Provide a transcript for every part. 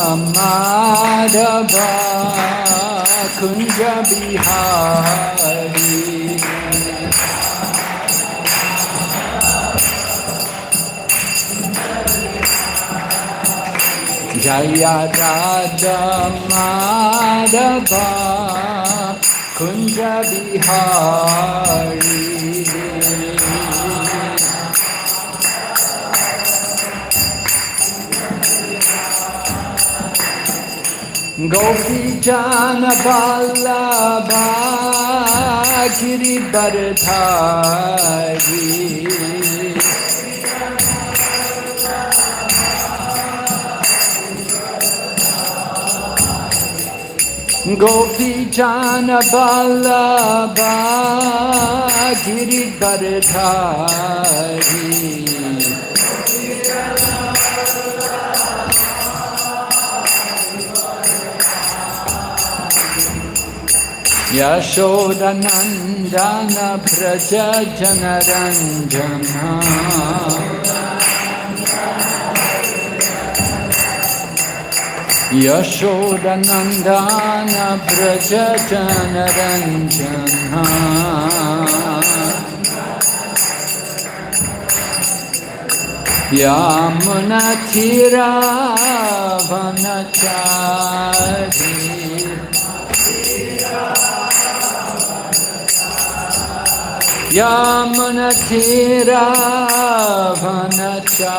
Madhava Kunja Bihari Jaya Radha Madhava Kunja Bihari Gopi Jana Vallabha Girivardhari Gopi Jana Vallabha Girivardhari Yashoda Nandana Braja Janaranjana Yashoda Nandana Braja Janaranjana Yamuna Tira Vanachari Yamuna Tira Vanachari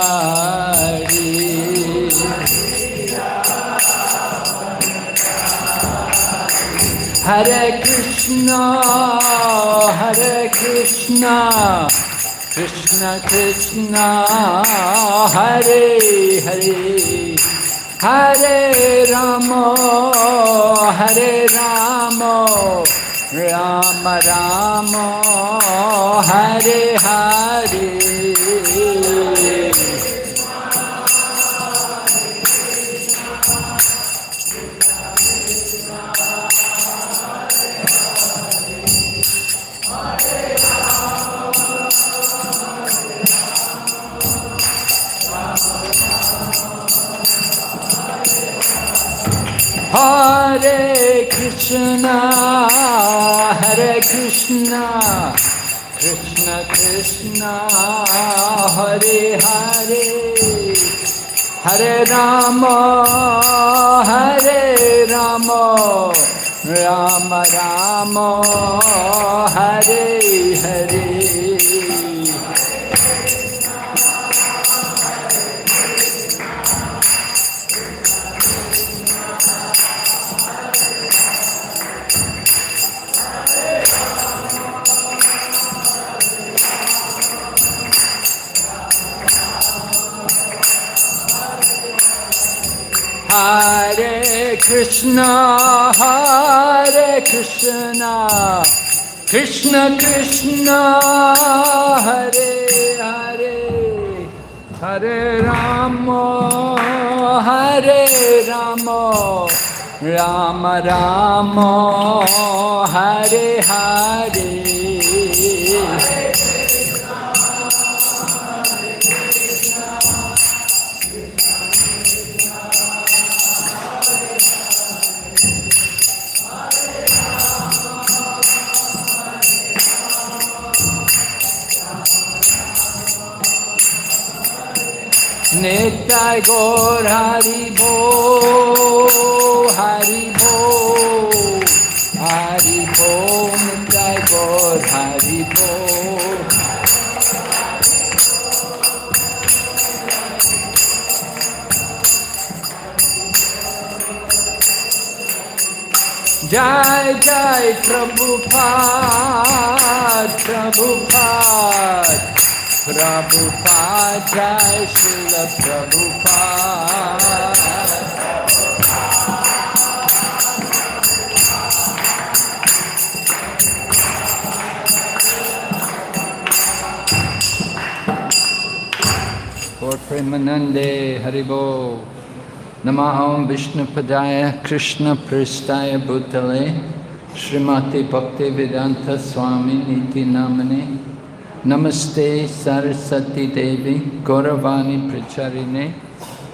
Hare Krishna Krishna Krishna Hare Hare Hare Rama Rama Rama Hare Hare Hare Krishna Krishna Krishna Hare Hare Hare Rama Rama Rama Hare Hare Hare Krishna Krishna Krishna Hare Hare Hare Rama Rama Rama Hare Hare Nitai Gaur Hari Bo Nitai Gaur Hari Bo Jai Jai Prabhupada Jai Srila Prabhupada Gaur Premanande Haribo Namaham Vishnu Padaya Krishna Pristaya Bhutale Srimati Bhaktivedanta Swami Niti Namane Namaste Saraswati Devi Gauravani Pracharine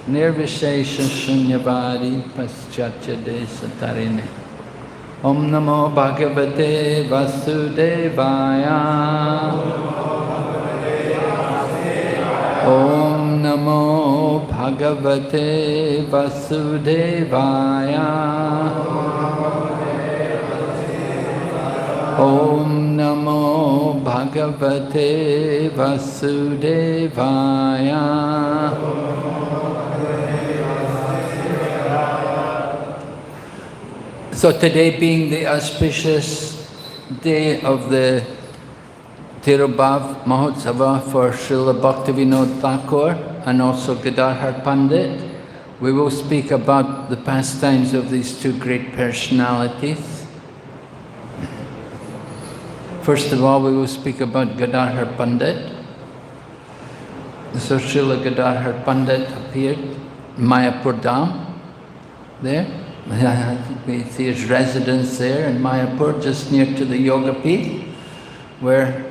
Nirvishesha Shunyavadi Paschatya Desatarine. Om Namo Bhagavate Vasudevaya. Om Namo Bhagavate Vasudevaya. Om Namo Bhagavate Vasudevaya. So today being the auspicious day of the Tirubhav Mahotsava for Srila Bhaktivinoda Thakur and also Gadadhar Pandit, we will speak about the pastimes of these two great personalities. First of all, we will speak about Gadadhar Pandit. So Srila Gadadhar Pandit appeared in Mayapur Dham, there. We see his residence there in Mayapur, just near to the Yoga Peeth, where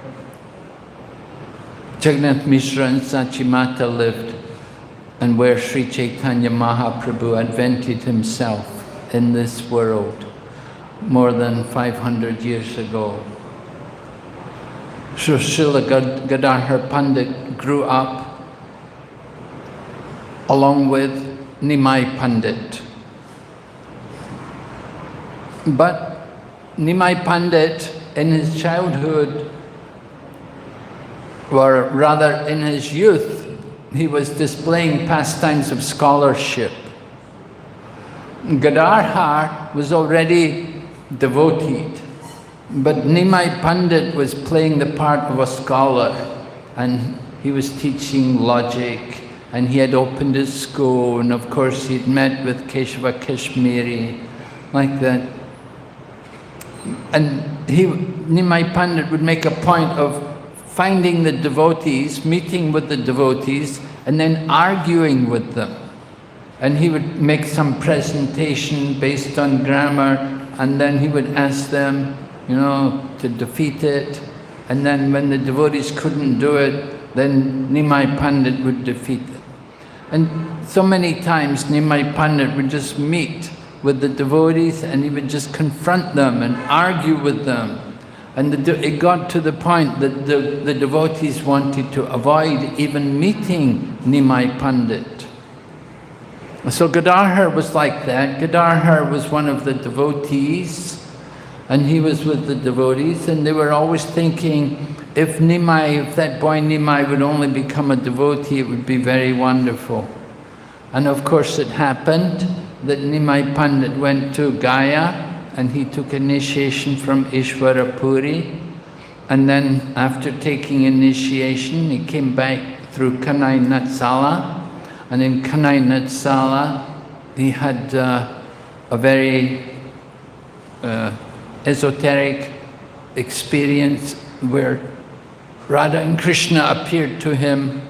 Jagannath Mishra and Sachimata lived, and where Sri Chaitanya Mahaprabhu advented himself in this world more than 500 years ago. So Srila Gadadhar Pandit grew up along with Nimai Pandit. But Nimai Pandit in his childhood, or rather in his youth, he was displaying pastimes of scholarship. Gadadhar was already devoted, but Nimai Pandit was playing the part of a scholar, and he was teaching logic, and he had opened his school, and of course he'd met with Keshava Kashmiri, like that. And Nimai Pandit would make a point of finding the devotees, meeting with the devotees, and then arguing with them. And he would make some presentation based on grammar, and then he would ask them, to defeat it. And then when the devotees couldn't do it, then Nimai Pandit would defeat it. And so many times Nimai Pandit would just meet with the devotees, and he would just confront them and argue with them. And it got to the point that the devotees wanted to avoid even meeting Nimai Pandit. So Gadadhar was like that. Gadadhar was one of the devotees, and he was with the devotees, and they were always thinking, if that boy Nimai would only become a devotee, it would be very wonderful. And of course it happened that Nimai Pandit went to Gaya, and he took initiation from Ishvara Puri, and then after taking initiation he came back through Kanai Natsala, and in Kanai Natsala he had a very esoteric experience where Radha and Krishna appeared to him,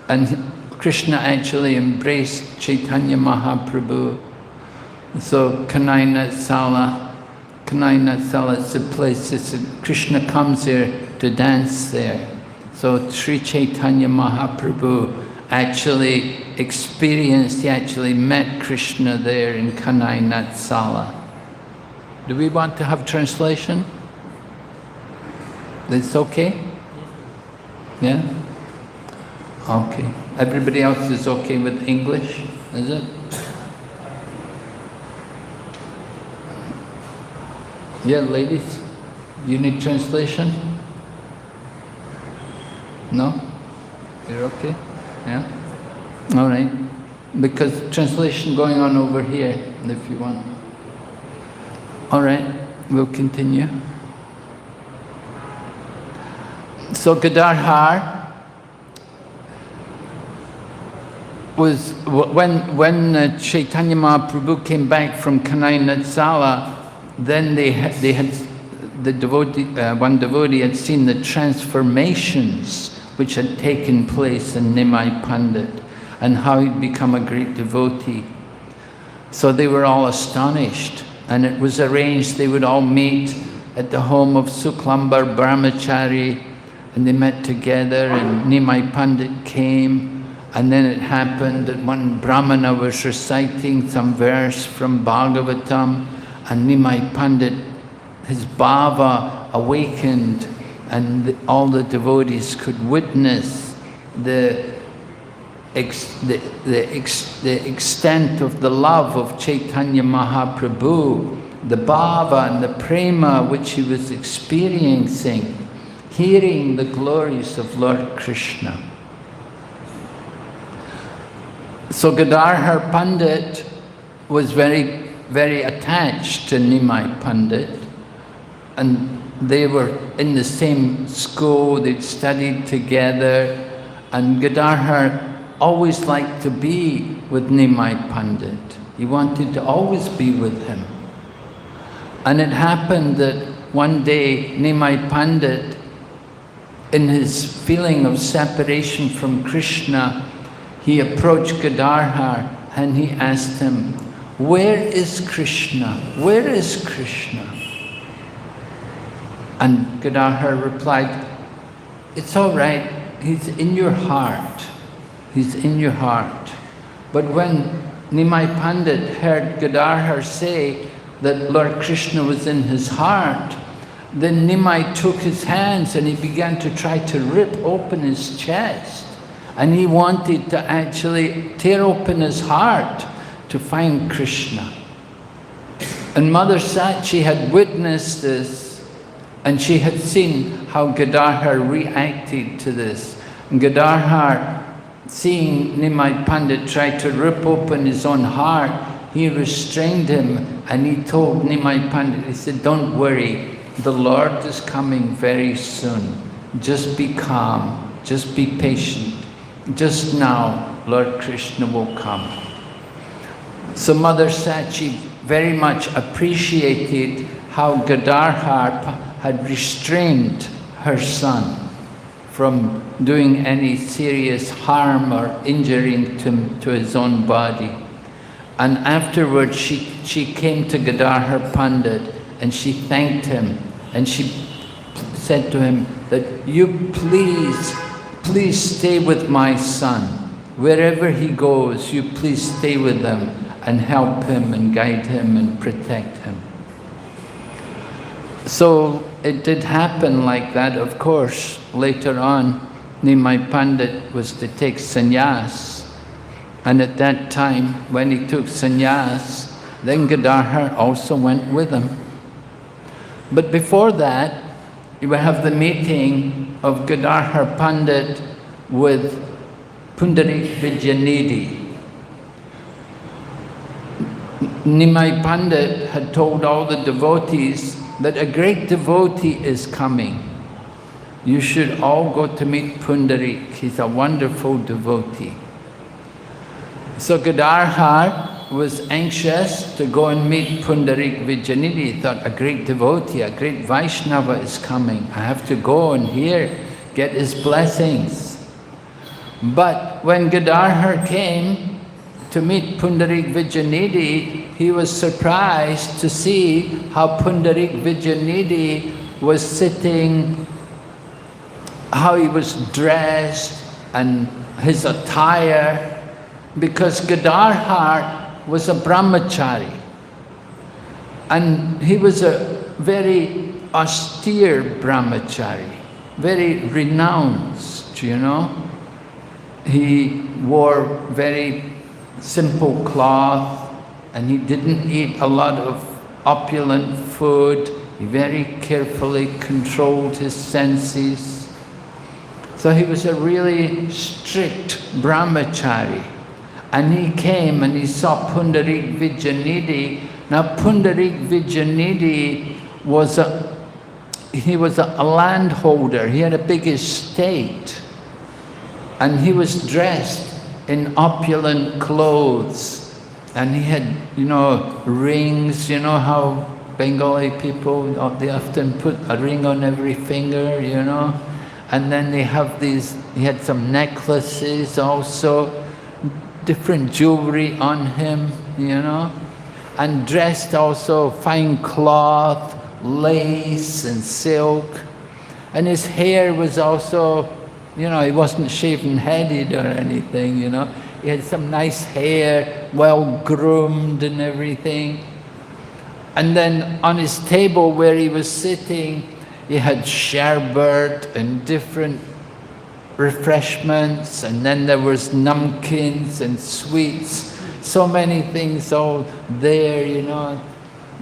and Krishna actually embraced Chaitanya Mahaprabhu. So Kanai Natsala is the place, Krishna comes here to dance there. So Sri Chaitanya Mahaprabhu actually experienced, he actually met Krishna there in Kanai Natsala. Do we want to have translation? That's okay? Yeah? Okay. Everybody else is okay with English, is it? Yeah, ladies, you need translation? No? You're okay? Yeah? All right. Because translation going on over here, if you want. All right, we'll continue. So Gadadhar was, when Chaitanya Mahaprabhu came back from Kanai Natsala, then they had the devotee, one devotee had seen the transformations which had taken place in Nimai Pandit and how he'd become a great devotee. So they were all astonished, and it was arranged they would all meet at the home of Suklambar Brahmachari, and they met together, and Nimai Pandit came, And then it happened that one Brahmana was reciting some verse from Bhagavatam, and Nimai Pandit, his bhava awakened, and all the devotees could witness the extent of the love of Chaitanya Mahaprabhu, the bhava and the prema which he was experiencing, hearing the glories of Lord Krishna. So Gadadhar Pandit was very, very attached to Nimai Pandit, and they were in the same school, they'd studied together, and Gadadhar always liked to be with Nimai Pandit. He wanted to always be with him. And it happened that one day Nimai Pandit, in his feeling of separation from Krishna, he approached Gadadhar and he asked him, "Where is Krishna? Where is Krishna?" And Gadadhar replied, "It's all right, he's in your heart. He's in your heart." But when Nimai Pandit heard Gadadhar say that Lord Krishna was in his heart, then Nimai took his hands and he began to try to rip open his chest. And he wanted to actually tear open his heart to find Krishna. And Mother Sachi had witnessed this, and she had seen how Gadadhar reacted to this. And Gadadhar, seeing Nimai Pandit try to rip open his own heart, he restrained him and he told Nimai Pandit, he said, "Don't worry, the Lord is coming very soon. Just be calm, just be patient. Just now, Lord Krishna will come." So Mother Sachi very much appreciated how Gadadhar had restrained her son from doing any serious harm or injuring to his own body. And afterwards she came to Gadadhar Pandit and she thanked him, and she said to him that, "You please stay with my son. Wherever he goes, you please stay with him and help him and guide him and protect him." So it did happen like that. Of course, later on, Nimai Pandit was to take sannyas. And at that time, when he took sannyas, then Gadadhar also went with him. But before that, you will have the meeting of Gadadhar Pandit with Pundarik Vidyanidhi. Nimai Pandit had told all the devotees that a great devotee is coming. You should all go to meet Pundarik. He's a wonderful devotee. So Gadadhar was anxious to go and meet Pundarik Vidyanidhi. He thought, a great devotee, a great Vaishnava is coming. I have to go and hear, get his blessings. But when Gadadhar came to meet Pundarik Vidyanidhi, he was surprised to see how Pundarik Vidyanidhi was sitting, how he was dressed and his attire, because Gadadhar was a brahmachari. And he was a very austere brahmachari, very renounced, you know. He wore very simple cloth, and he didn't eat a lot of opulent food. He very carefully controlled his senses. So he was a really strict brahmachari. And he came and he saw Pundarik Vidyanidhi. Now Pundarik Vidyanidhi was a landholder. He had a big estate. And he was dressed in opulent clothes. And he had, you know, rings. You know how Bengali people, they often put a ring on every finger, you know. And then they have these, he had some necklaces also, different jewelry on him, you know. And dressed also fine cloth, lace and silk. And his hair was also You know, he wasn't shaven-headed or anything, you know. He had some nice hair, well-groomed and everything. And then on his table where he was sitting, he had sherbet and different refreshments, and then there was namkins and sweets, so many things all there, you know.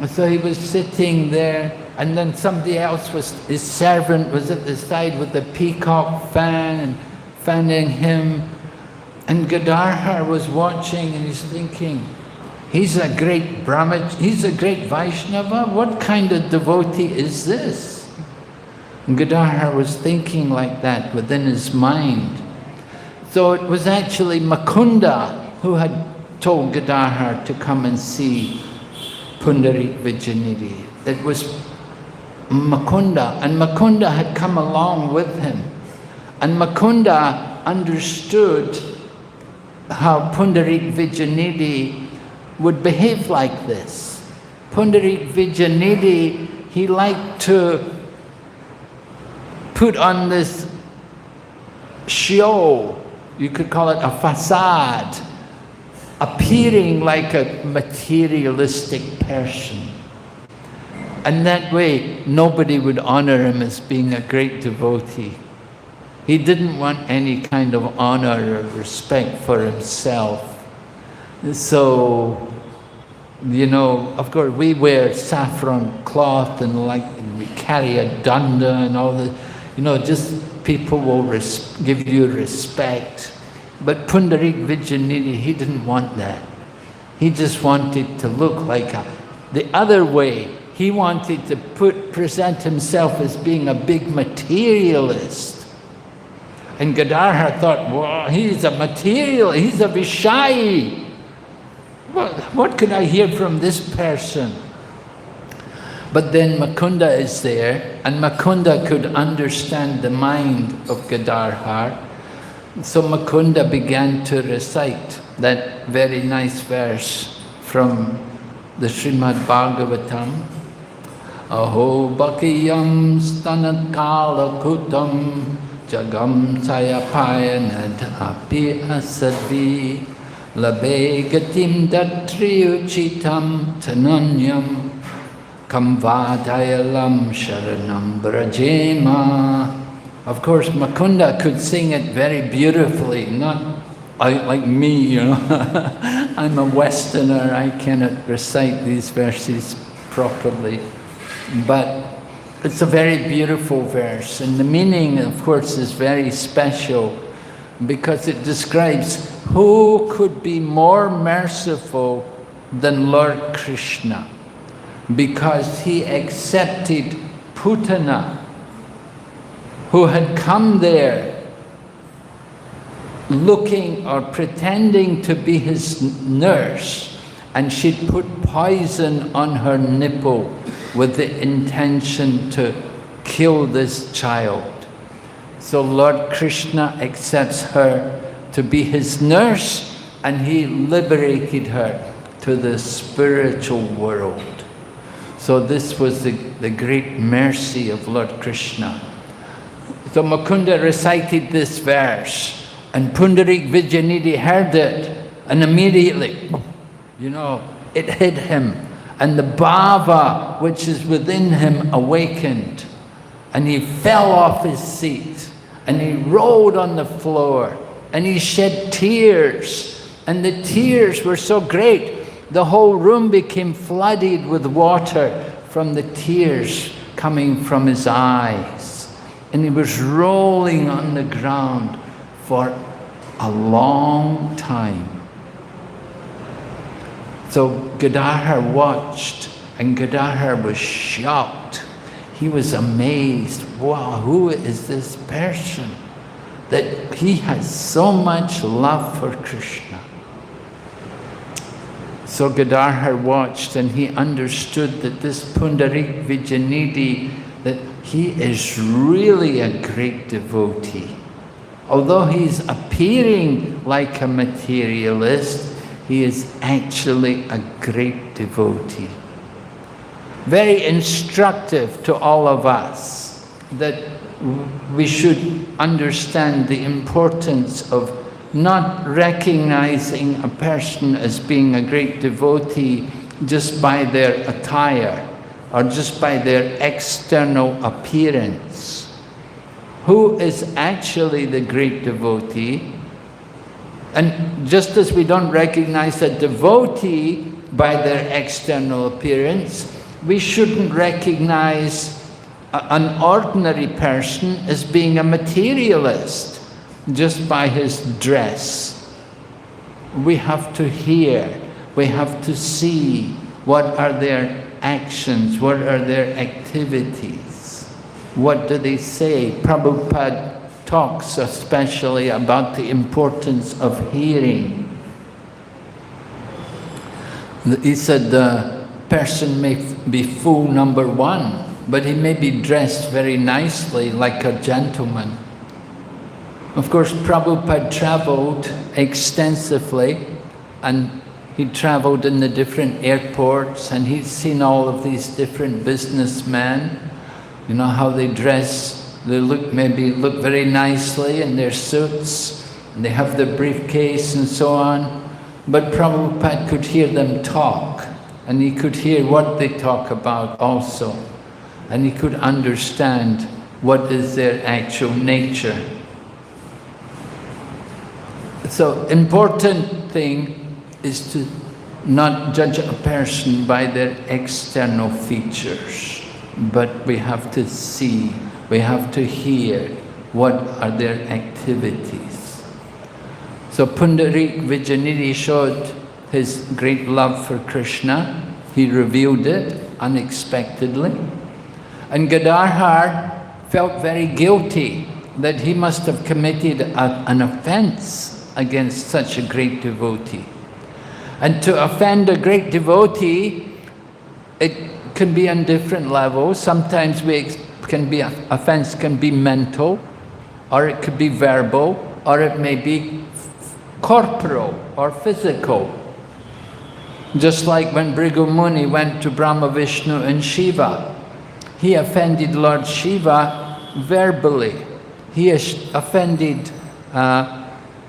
So he was sitting there, and then somebody else his servant was at the side with the peacock fan and fanning him. And Gadadhar was watching and he's thinking, he's a great he's a great Vaishnava, what kind of devotee is this? And Gadadhar was thinking like that within his mind. So it was actually Mukunda who had told Gadadhar to come and see Pundarik Vijayanidhi. It was Mukunda, and Mukunda had come along with him. And Mukunda understood how Pundarik Vijayanidhi would behave like this. Pundarik Vijayanidhi, he liked to put on this show, you could call it a facade, appearing like a materialistic person. And that way, nobody would honor him as being a great devotee. He didn't want any kind of honor or respect for himself. So, you know, of course, we wear saffron cloth and we carry a danda and all that. You know, just people will give you respect. But Pundarik Vijayanidhi, he didn't want that. He just wanted to look like the other way. He wanted to present himself as being a big materialist. And Gadadhar thought, well, he's a material, he's a Vishayi. What could I hear from this person? But then Mukunda is there, and Mukunda could understand the mind of Gadadhar. So Mukunda began to recite that very nice verse from the Srimad Bhagavatam. Aho bakiyam stanat kala kutam jagam sayapayanad api asadvi labe gatim datriuchitam tananyam kamvadayalam sharanam brajema. Of course, Mukunda could sing it very beautifully, not like me, you know. I'm a Westerner, I cannot recite these verses properly. But it's a very beautiful verse, and the meaning, of course, is very special because it describes who could be more merciful than Lord Krishna, because he accepted Putana, who had come there looking or pretending to be his nurse, and she'd put poison on her nipple with the intention to kill this child. So Lord Krishna accepts her to be his nurse, and he liberated her to the spiritual world. So this was the great mercy of Lord Krishna. So Mukunda recited this verse, and Pundarik Vijayanidhi heard it, and immediately, you know, it hit him. And the bhava which is within him awakened, and he fell off his seat, and he rolled on the floor, and he shed tears, and the tears were so great, the whole room became flooded with water from the tears coming from his eyes, and he was rolling on the ground for a long time. So Gadadhar watched, and Gadadhar was shocked. He was amazed. Wow, who is this person that he has so much love for Krishna? So Gadadhar watched, and he understood that this Pundarik Vijayanidhi, that he is really a great devotee. Although he's appearing like a materialist, he is actually a great devotee. Very instructive to all of us. that we should understand the importance of not recognizing a person as being a great devotee just by their attire or just by their external appearance. Who is actually the great devotee? And just as we don't recognize a devotee by their external appearance, we shouldn't recognize an ordinary person as being a materialist just by his dress. We have to hear, we have to see what are their actions, what are their activities, what do they say. Prabhupada talks especially about the importance of hearing. He said the person may be fool number one, but he may be dressed very nicely like a gentleman. Of course, Prabhupada traveled extensively, and he traveled in the different airports, and he'd seen all of these different businessmen, you know, how they dress. They maybe look very nicely in their suits, and they have the briefcase and so on. But Prabhupada could hear them talk, and he could hear what they talk about also. And he could understand what is their actual nature. So, important thing is to not judge a person by their external features, but we have to see, we have to hear what are their activities. So Pundarik Vijayanidhi showed his great love for Krishna. He revealed it unexpectedly. And Gadadhar felt very guilty that he must have committed an offense against such a great devotee. And to offend a great devotee, it can be on different levels. Sometimes offense can be mental, or it could be verbal, or it may be corporal or physical. Just like when Bhrigu Muni went to Brahma, Vishnu and Shiva, he offended Lord Shiva verbally. He offended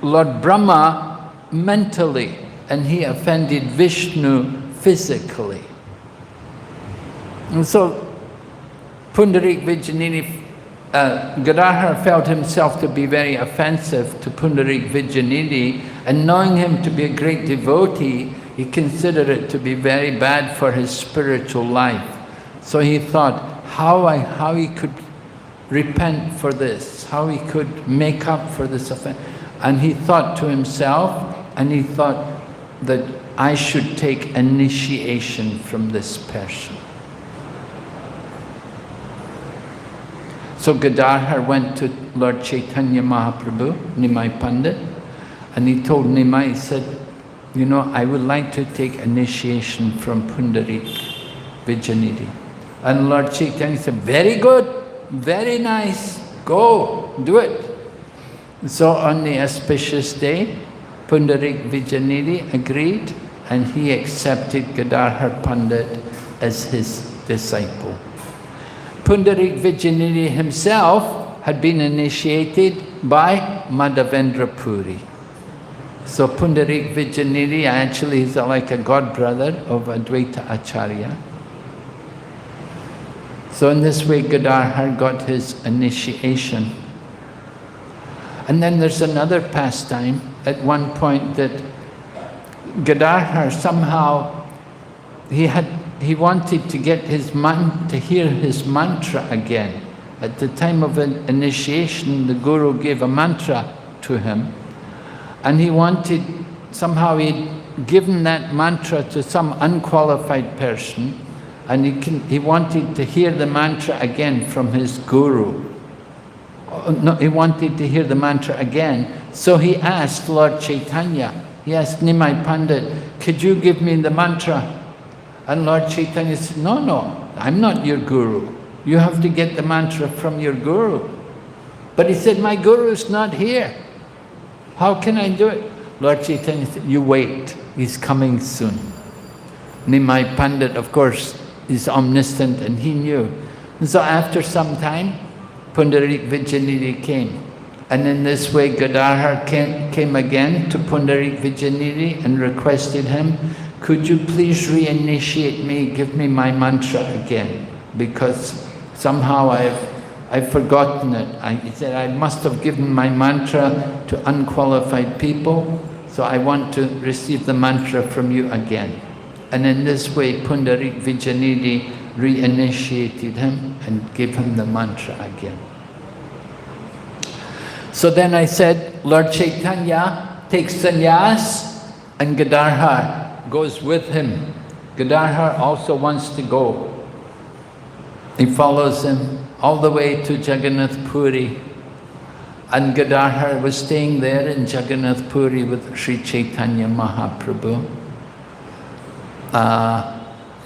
Lord Brahma mentally, and he offended Vishnu physically. And so Pundarik Vijayanidhi, Gadadhar felt himself to be very offensive to Pundarik Vijayanidhi, and knowing him to be a great devotee, he considered it to be very bad for his spiritual life. So he thought how he could repent for this, how he could make up for this offense. And he thought to himself, and he thought that I should take initiation from this person. So Gadadhar went to Lord Chaitanya Mahaprabhu, Nimai Pandit, and he told Nimai, he said, you know, I would like to take initiation from Pundarik Vijayanidhi. And Lord Chaitanya said, very good, very nice, go, do it. So on the auspicious day, Pundarik Vijayanidhi agreed, and he accepted Gadadhar Pandit as his disciple. Pundarik Vijayanidhi himself had been initiated by Madhavendra Puri. So Pundarik Vijayanidhi actually is like a godbrother of Advaita Acharya. So in this way Gadadhar got his initiation. And then there's another pastime at one point that Gadadhar somehow, he wanted to get to hear his mantra again. At the time of an initiation, the Guru gave a mantra to him, and he wanted, somehow he'd given that mantra to some unqualified person, and he wanted to hear the mantra again from his Guru. No, he wanted to hear the mantra again, so he asked Lord Chaitanya, he asked Nimai Pandit, could you give me the mantra? And Lord Chaitanya said, no, I'm not your Guru. You have to get the mantra from your Guru. But he said, my Guru is not here. How can I do it? Lord Chaitanya said, you wait, he's coming soon. Nimai Pandit, of course, is omniscient, and he knew. And so after some time, Pundarik Vijayanidhi came. And in this way, Gadadhar came again to Pundarik Vijayanidhi and requested him, could you please reinitiate me, give me my mantra again, because somehow I've forgotten it. He said, I must have given my mantra to unqualified people, so I want to receive the mantra from you again. And in this way, Pundarik Vijayanidhi reinitiated him and gave him the mantra again. So then I said, Lord Chaitanya takes sannyas and Gadadhar goes with him. Gadadhar also wants to go. He follows him all the way to Jagannath Puri. And Gadadhar was staying there in Jagannath Puri with Sri Chaitanya Mahaprabhu.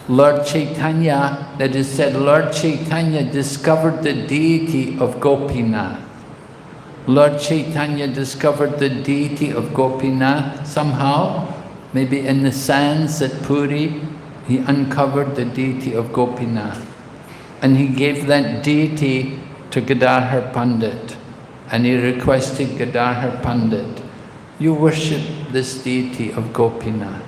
Lord Chaitanya, that is said, Lord Chaitanya discovered the deity of Gopinath. Lord Chaitanya discovered the deity of Gopinath somehow, maybe in the sands at Puri, he uncovered the deity of Gopinath. And he gave that deity to Gadadhar Pandit. And he requested Gadadhar Pandit, you worship this deity of Gopinath.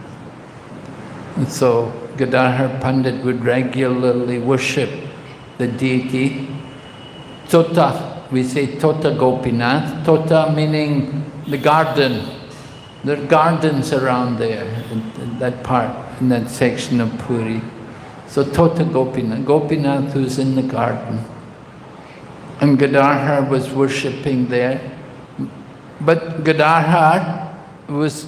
And so Gadadhar Pandit would regularly worship the deity. Tota, we say Tota Gopinath. Tota meaning the garden. There are gardens around there, in that part, in that section of Puri. So Tota Gopinath, Gopinath who's in the garden. And Gadadhar was worshipping there. But Gadadhar was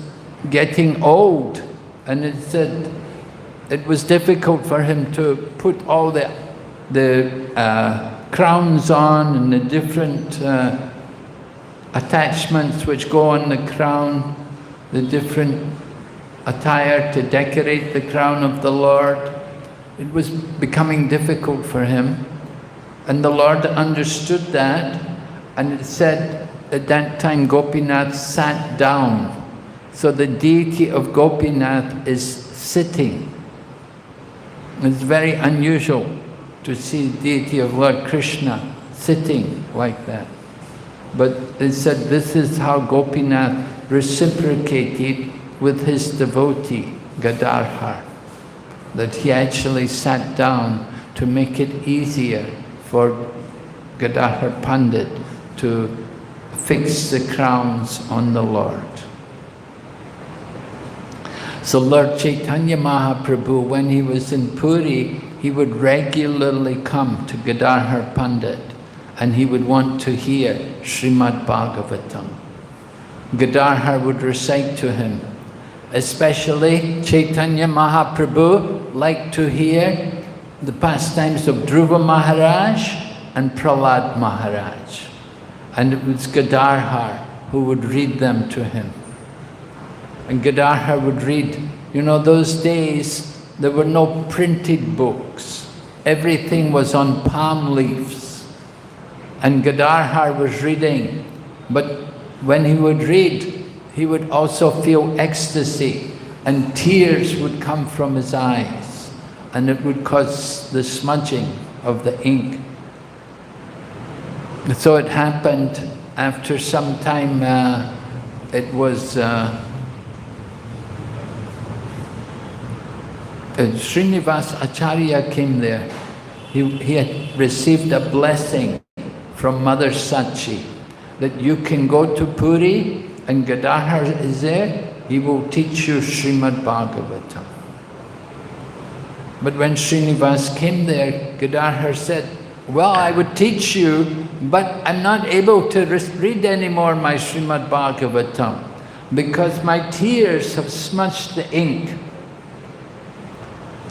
getting old, and it said it was difficult for him to put all the crowns on and the different attachments which go on the crown, the different attire to decorate the crown of the Lord. It was becoming difficult for him. And the Lord understood that, and it said at that time Gopinath sat down. So the deity of Gopinath is sitting. It's very unusual to see the deity of Lord Krishna sitting like that. But it said this is how Gopinath reciprocated with his devotee, Gadadhar, that he actually sat down to make it easier for Gadadhar Pandit to fix the crowns on the Lord. So Lord Chaitanya Mahaprabhu, when he was in Puri, he would regularly come to Gadadhar Pandit and he would want to hear Srimad Bhagavatam. Gadadhar would recite to him. Especially Chaitanya Mahaprabhu liked to hear the pastimes of Dhruva Maharaj and Prahlad Maharaj. And it was Gadadhar who would read them to him. And Gadadhar would read, you know, those days there were no printed books. Everything was on palm leaves. And Gadadhar was reading, but when he would read, he would also feel ecstasy and tears would come from his eyes. And it would cause the smudging of the ink. So it happened after some time, it was Srinivas Acharya came there. He had received a blessing from Mother Sachi that you can go to Puri and Gadadhar is there, he will teach you Srimad Bhagavatam. But when Srinivas came there, Gadadhar said, well, I would teach you, but I'm not able to read anymore my Srimad Bhagavatam because my tears have smudged the ink.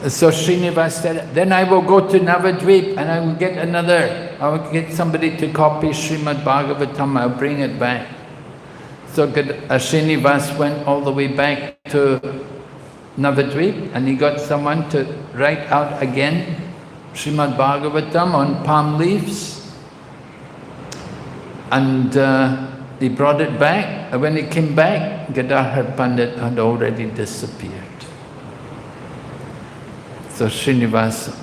So Srinivas said, then I will go to Navadvip and I will get somebody to copy Srimad Bhagavatam, I'll bring it back. So Srinivas went all the way back to Navadvip and he got someone to write out again Srimad Bhagavatam on palm leaves. And he brought it back, and when he came back, Gadadhar Pandit had already disappeared. So Srinivas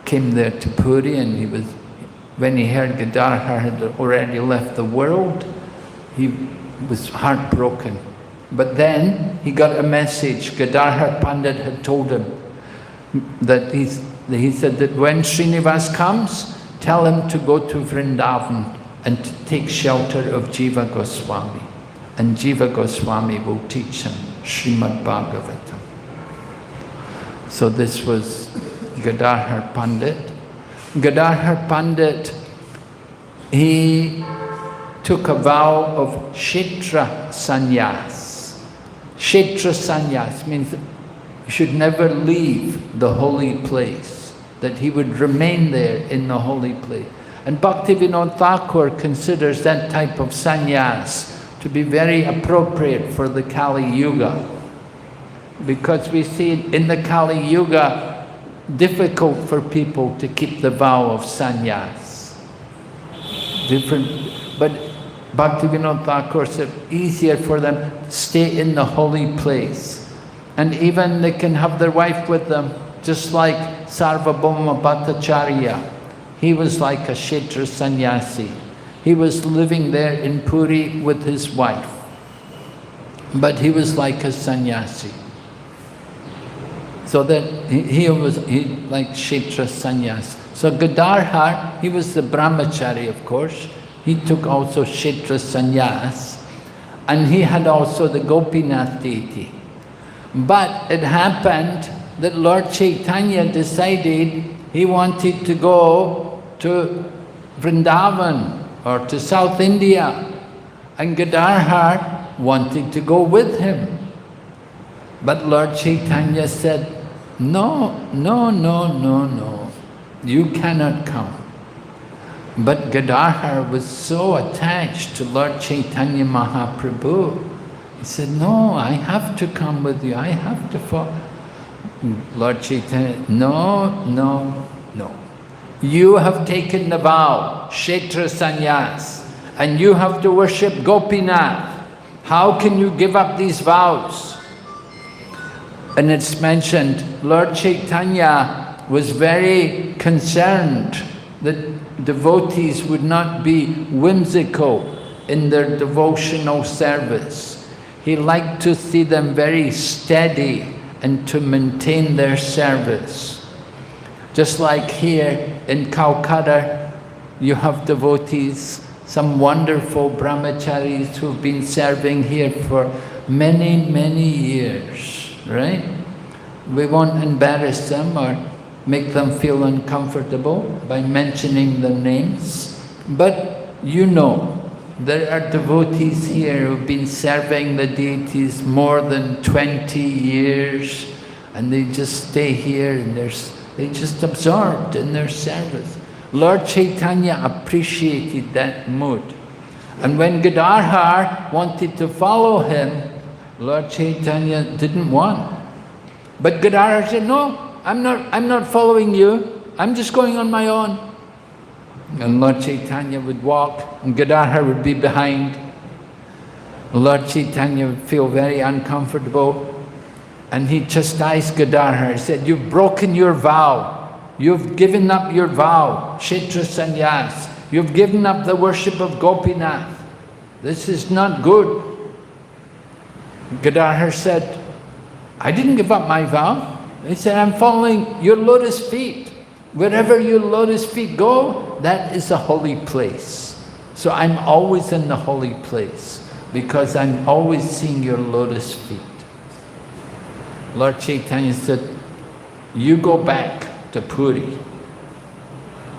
came there to Puri and when he heard Gadadhar had already left the world, he was heartbroken. But then he got a message. Gadadhar Pandit had told him that he said that when Srinivas comes, tell him to go to Vrindavan and to take shelter of Jiva Goswami. And Jiva Goswami will teach him Srimad Bhagavatam. So this was Gadadhar Pandit. Gadadhar Pandit, he took a vow of Kshetra Sannyas. Kshetra Sannyas means that he should never leave the holy place, that he would remain there in the holy place. And Bhaktivinoda Thakur considers that type of sannyas to be very appropriate for the Kali Yuga. Because we see in the Kali Yuga, difficult for people to keep the vow of sannyas. But Bhaktivinoda Thakur said easier for them to stay in the holy place. And even they can have their wife with them, just like Sarvabhauma Bhattacharya. He was like a Kshetra sannyasi. He was living there in Puri with his wife. But he was like a sannyasi. So that he was like Kshetra sannyas. So Gadadhar, he was the brahmachari, of course. He took also Kshetra sannyas. And he had also the Gopinath deity. But it happened that Lord Chaitanya decided he wanted to go to Vrindavan or to South India. And Gadadhar wanted to go with him. But Lord Chaitanya said, no, no, no, no, no, you cannot come. But Gadadhar was so attached to Lord Chaitanya Mahaprabhu. He said, no, I have to come with you, I have to follow. Lord Chaitanya, no, no, no. You have taken the vow, Kshetra Sannyas, and you have to worship Gopinath. How can you give up these vows? And it's mentioned, Lord Chaitanya was very concerned that devotees would not be whimsical in their devotional service. He liked to see them very steady and to maintain their service. Just like here in Kolkata, you have devotees, some wonderful brahmacharis who've been serving here for many, many years, right? We won't embarrass them or make them feel uncomfortable by mentioning the names. But you know, there are devotees here who've been serving the deities more than 20 years, and they just stay here and they're just absorbed in their service. Lord Chaitanya appreciated that mood. And when Gadadhar wanted to follow him, Lord Chaitanya didn't want. But Gadadhar said, no, I'm not following you, I'm just going on my own. And Lord Chaitanya would walk, and Gadadhar would be behind. Lord Chaitanya would feel very uncomfortable, and he chastised Gadadhar. He said, you've broken your vow. You've given up your vow, Kshetra Sannyas. You've given up the worship of Gopinath. This is not good. Gadadhar said, I didn't give up my vow. He said, I'm following your lotus feet. Wherever your lotus feet go, that is a holy place. So I'm always in the holy place because I'm always seeing your lotus feet. Lord Chaitanya said, you go back to Puri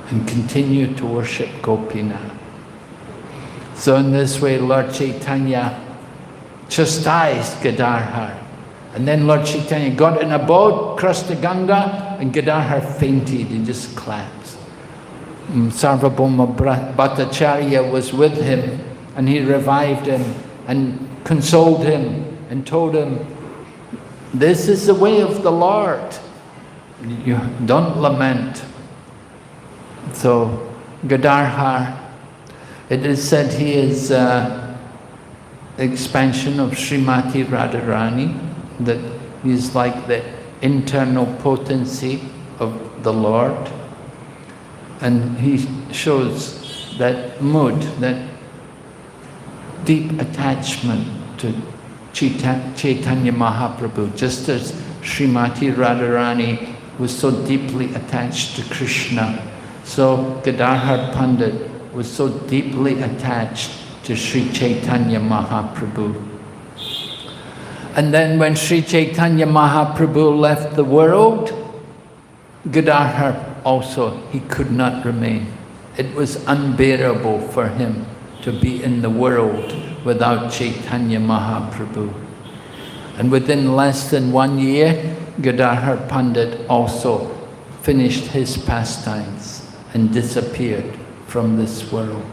and continue to worship Gopinath. So in this way, Lord Chaitanya chastised Gadadhar. And then Lord Chaitanya got in a boat, crossed the Ganga, and Gadadhar fainted and just collapsed. Sarvabhauma Bhattacharya was with him, and he revived him and consoled him and told him, this is the way of the Lord. You don't lament. So Gadadhar, it is said he is expansion of Srimati Radharani, that he is like the internal potency of the Lord. And he shows that mood, that deep attachment to Chaitanya Mahaprabhu, just as Srimati Radharani was so deeply attached to Krishna, so Gadadhar Pandit was so deeply attached to Sri Chaitanya Mahaprabhu. And then when Sri Chaitanya Mahaprabhu left the world, Gadadhar also, he could not remain. It was unbearable for him to be in the world without Chaitanya Mahaprabhu. And within less than 1 year, Gadadhar Pandit also finished his pastimes and disappeared from this world.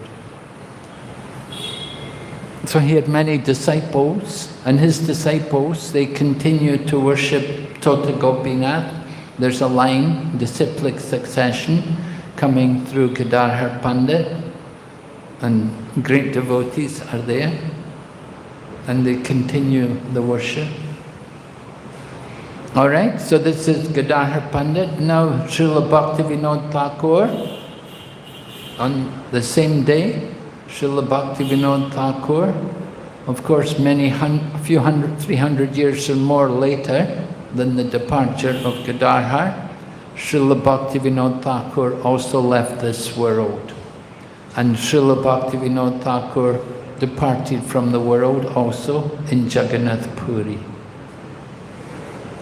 So he had many disciples, and his disciples, they continued to worship Tota Gopinath. There's a line, disciplic succession, coming through Gadadhar Pandit, and great devotees are there, and they continue the worship. All right, so this is Gadadhar Pandit. Now Srila Bhaktivinoda Thakur, on the same day, Srila Bhaktivinoda Thakur, of course a few hundred, 300 years or more later than the departure of Gadadhar, Srila Bhaktivinoda Thakur also left this world. And Srila Bhaktivinoda Thakur departed from the world also in Jagannath Puri.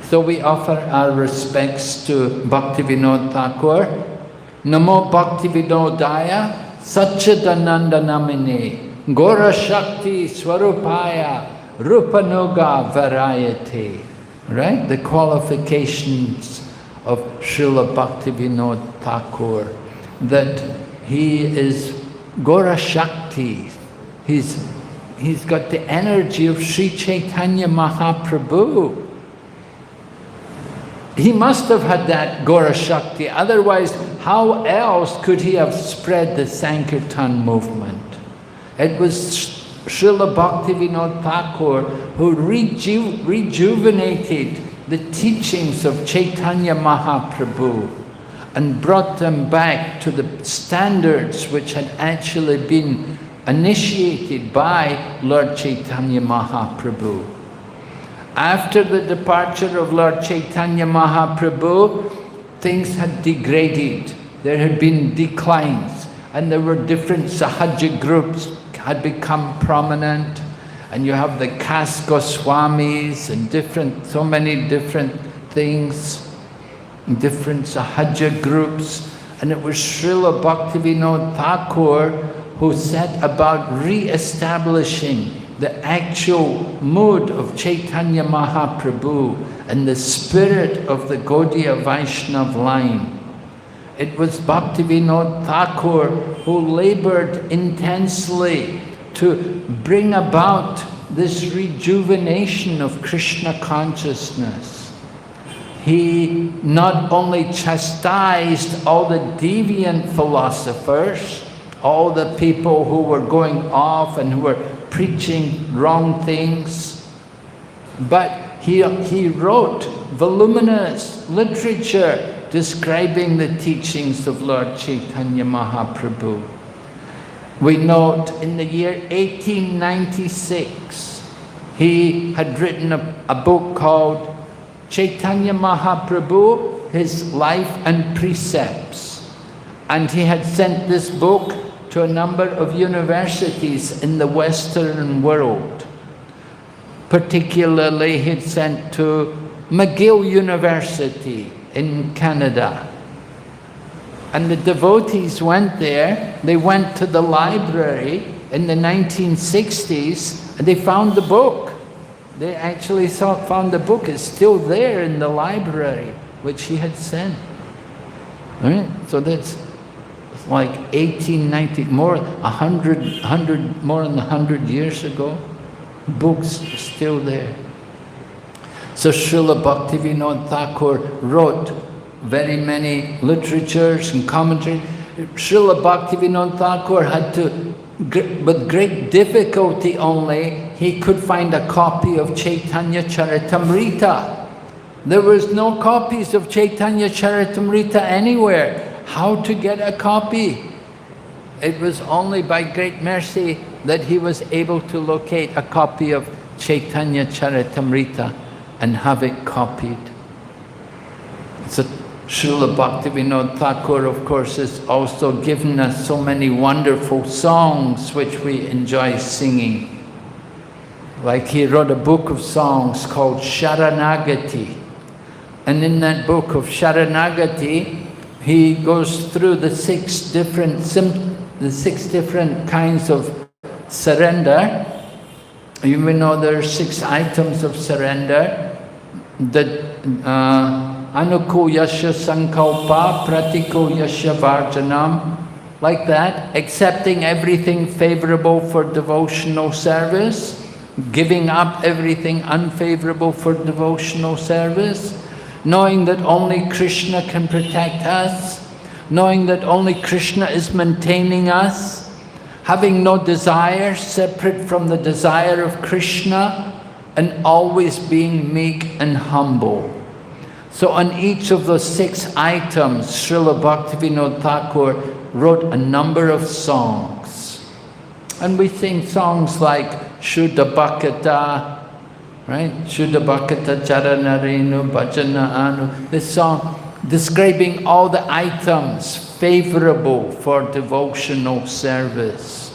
So we offer our respects to Bhaktivinoda Thakur. Namo Bhaktivinodaya Satchidananda Namine Gora Shakti Swarupaya Rupanuga Varayate. Right? The qualifications of Srila Bhaktivinoda Thakur, that he is Gora Shakti. He's got the energy of Sri Chaitanya Mahaprabhu. He must have had that Gora Shakti, otherwise how else could he have spread the Sankirtan movement? It was Srila Bhaktivinoda Thakur who rejuvenated the teachings of Chaitanya Mahaprabhu and brought them back to the standards which had actually been initiated by Lord Chaitanya Mahaprabhu. After the departure of Lord Chaitanya Mahaprabhu, things had degraded. There had been declines, and there were different Sahaja groups had become prominent, and you have the caste Goswamis and so many different things, different Sahaja groups, and it was Srila Bhaktivinoda Thakur who set about re-establishing the actual mood of Chaitanya Mahaprabhu and the spirit of the Gaudiya Vaishnava line. It was Bhaktivinoda Thakur who labored intensely to bring about this rejuvenation of Krishna consciousness. He not only chastised all the deviant philosophers, all the people who were going off and who were preaching wrong things, but he wrote voluminous literature describing the teachings of Lord Chaitanya Mahaprabhu. We note in the year 1896, he had written a book called Chaitanya Mahaprabhu, His Life and Precepts. And he had sent this book to a number of universities in the Western world. Particularly, he had sent to McGill University in Canada. And the devotees went there, they went to the library in the 1960s, and they found the book. They actually found the book. It's still there in the library, which he had sent. All right? So that's like 1890, more than 100 years ago. Books are still there. So Srila Bhaktivinoda Thakur wrote very many literatures and commentaries. Srila Bhaktivinoda Thakur had to, with great difficulty only, he could find a copy of Chaitanya Charitamrita. There was no copies of Chaitanya Charitamrita anywhere. how to get a copy. It was only by great mercy that he was able to locate a copy of Chaitanya Charitamrita and have it copied. So Srila Bhaktivinoda Thakur, of course, has also given us so many wonderful songs which we enjoy singing. Like he wrote a book of songs called Sharanagati. And in that book of Sharanagati, he goes through the six different kinds of surrender. You may know there are 6 items of surrender. Anuko yasya sankalpa, pratiko yasya varjanam. Like that, accepting everything favorable for devotional service, giving up everything unfavorable for devotional service, knowing that only Krishna can protect us, knowing that only Krishna is maintaining us, having no desire separate from the desire of Krishna, and always being meek and humble. So on each of those 6 items, Srila Bhaktivinoda Thakur wrote a number of songs. And we sing songs like Shuddha Bhakata, right? Shuddha Bhakata Charanarenu Bhajana Anu. This song describing all the items favorable for devotional service.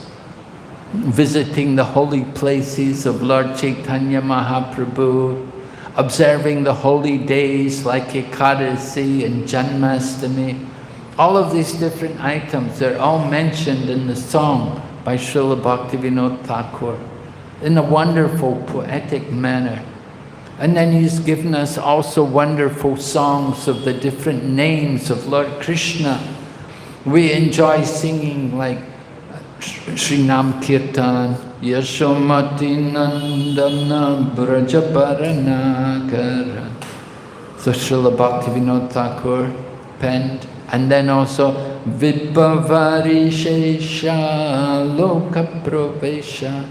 Visiting the holy places of Lord Chaitanya Mahaprabhu, observing the holy days like Ekadasi and Janmashtami. All of these different items, they're all mentioned in the song by Srila Bhaktivinoda Thakur in a wonderful poetic manner. And then he's given us also wonderful songs of the different names of Lord Krishna. We enjoy singing like Srinam Kirtan, Yashomati Nandana Brajabaranakara. So Srila Bhaktivinoda Thakur penned. And then also Vibhavari Shesha Loka Pravesha.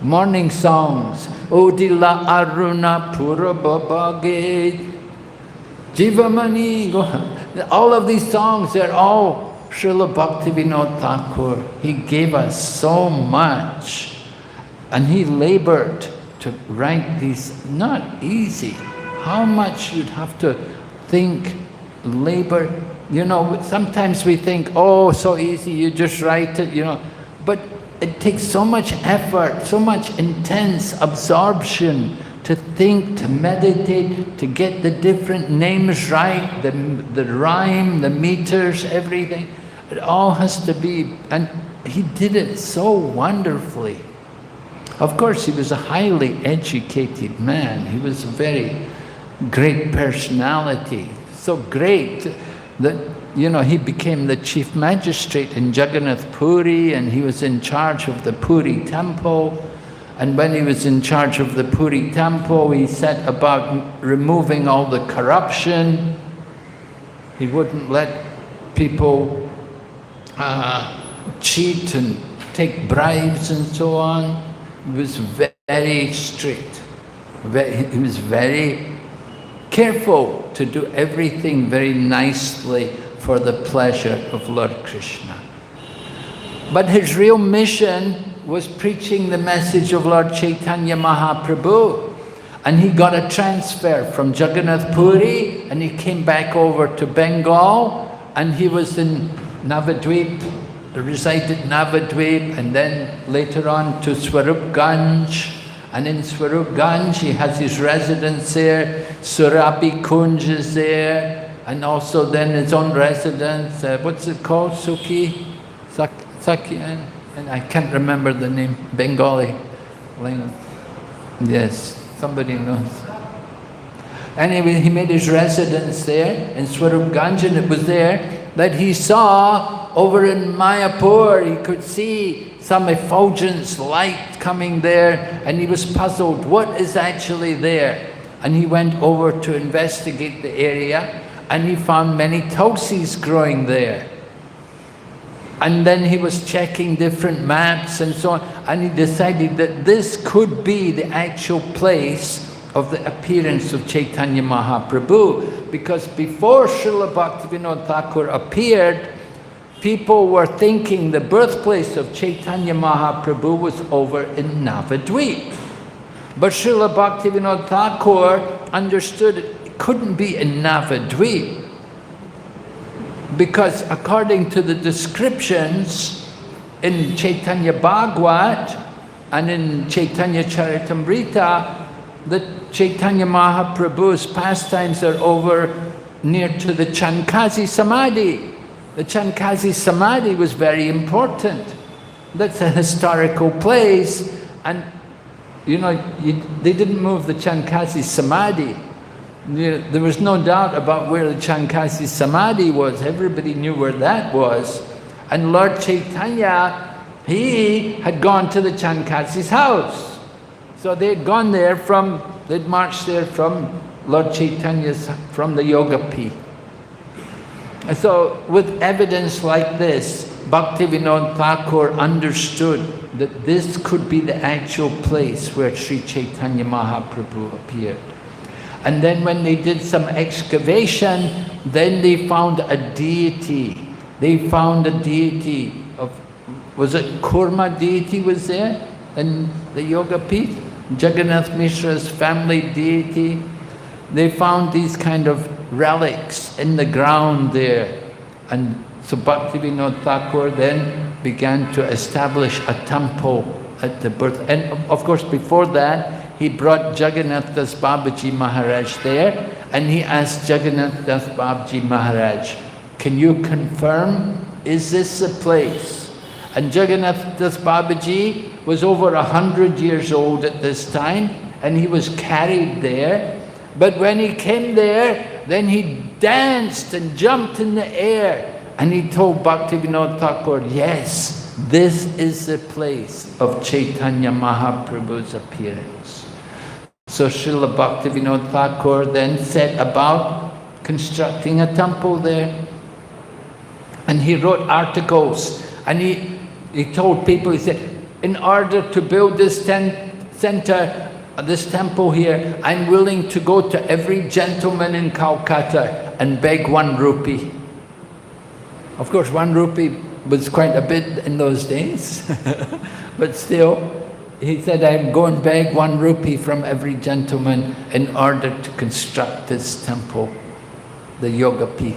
Morning songs. Odila Aruna Purabhabhage Jivamani. All of these songs, they're all Srila Bhaktivinoda Thakur. He gave us so much. And he labored to write these. Not easy. How much you'd have to think, labor. You know, sometimes we think, oh, so easy, you just write it, you know. But it takes so much effort, so much intense absorption to think, to meditate, to get the different names right, the rhyme, the meters, everything. It all has to be, and he did it so wonderfully. Of course, he was a highly educated man. He was a very great personality, so great that, you know, he became the chief magistrate in Jagannath Puri, and he was in charge of the Puri temple. And when he was in charge of the Puri temple, he set about removing all the corruption. He wouldn't let people cheat and take bribes and so on. He was very strict. He was very careful to do everything very nicely for the pleasure of Lord Krishna. But his real mission was preaching the message of Lord Chaitanya Mahaprabhu. And he got a transfer from Jagannath Puri, and he came back over to Bengal, and he was in Navadvip, resided in Navadvip, and then later on to Swarupganj. And in Swarupganj, he has his residence there. Surabi Kunj is there. And also then his own residence. What's it called? Suki? Saki? And I can't remember the name. Bengali. Yes, somebody knows. Anyway, he made his residence there in Swarupganj, and it was there that he saw over in Mayapur, he could see some effulgence light coming there, and he was puzzled, what is actually there? And he went over to investigate the area, and he found many tulsis growing there. And then he was checking different maps and so on, and he decided that this could be the actual place of the appearance of Chaitanya Mahaprabhu, because before Srila Bhaktivinoda Thakur appeared, people were thinking the birthplace of Chaitanya Mahaprabhu was over in Navadvip. But Srila Bhaktivinoda Thakur understood it couldn't be in Navadvip, because according to the descriptions in Chaitanya Bhagavat and in Chaitanya Charitamrita, that Chaitanya Mahaprabhu's pastimes are over near to the Chankazi Samadhi. The Chankazi Samadhi was very important. That's a historical place, and you know, they didn't move the Chankazi Samadhi. There was no doubt about where the Chankazi Samadhi was. Everybody knew where that was. And Lord Chaitanya, he had gone to the Chankazi's house. So they'd gone there they'd marched there from Lord Chaitanya's, from the Yoga Pith. And so with evidence like this, Bhaktivinoda Thakur understood that this could be the actual place where Sri Chaitanya Mahaprabhu appeared. And then when they did some excavation, then they found a deity. They found a deity of, was it Kurma deity was there in the Yoga Pith? Jagannath Mishra's family deity. They found these kind of relics in the ground there. And so Bhaktivinoda Thakur then began to establish a temple at the birth. And of course before that, he brought Jagannath Das Babaji Maharaj there, and he asked Jagannath Das Babaji Maharaj, can you confirm, is this the place? And Jagannath Das Babaji was over 100 years old at this time, and he was carried there. But when he came there, then he danced and jumped in the air, and he told Bhaktivinoda Thakur, yes, this is the place of Chaitanya Mahaprabhu's appearance. So Srila Bhaktivinoda Thakur then set about constructing a temple there. And he wrote articles, and he told people, he said, in order to build this center, this temple here, I'm willing to go to every gentleman in Kolkata and beg 1 rupee. Of course, 1 rupee was quite a bit in those days, but still, he said, I'm going to beg 1 rupee from every gentleman in order to construct this temple, the Yoga Pith.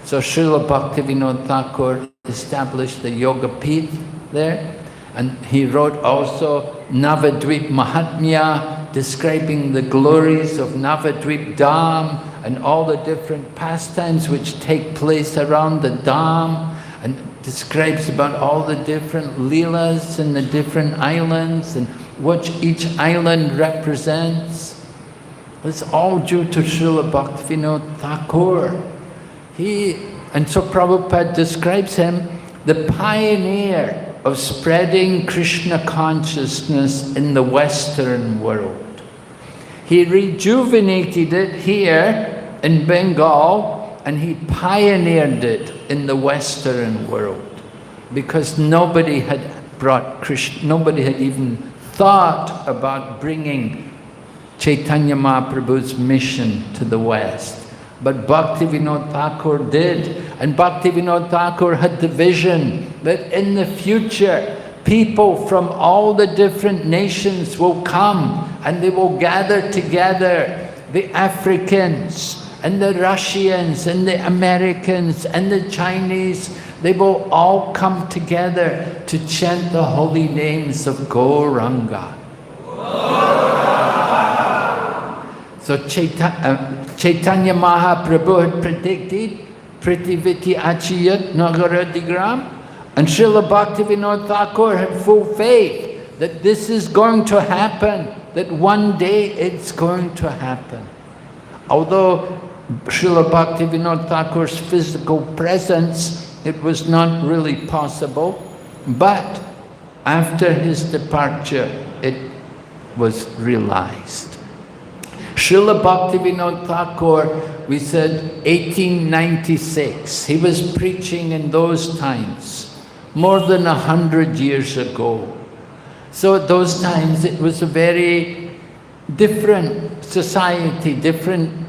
So Srila Bhaktivinoda Thakur established the Yoga Pith there, and he wrote also Navadvip Mahatmya, describing the glories of Navadvip Dham and all the different pastimes which take place around the Dham, and describes about all the different leelas in the different islands and what each island represents. It's all due to Srila Bhaktivinoda Thakur. And so Prabhupada describes him the pioneer of spreading Krishna consciousness in the Western world. He rejuvenated it here in Bengal, and he pioneered it in the Western world, because nobody had brought Krishna, nobody had even thought about bringing Chaitanya Mahaprabhu's mission to the West. But Bhaktivinoda Thakur did, and Bhaktivinoda Thakur had the vision that in the future, people from all the different nations will come and they will gather together, the Africans, and the Russians, and the Americans, and the Chinese. They will all come together to chant the holy names of Gauranga. So Chaitanya Mahaprabhu had predicted Prativiti Achiyat Nagaradigram, and Srila Bhaktivinoda Thakur had full faith that this is going to happen, that one day it's going to happen. Although Srila Bhaktivinoda Thakur's physical presence, it was not really possible, but after his departure, it was realized. Srila Bhaktivinoda Thakur, we said 1896, he was preaching in those times, more than 100 years ago. So at those times it was a very different society, different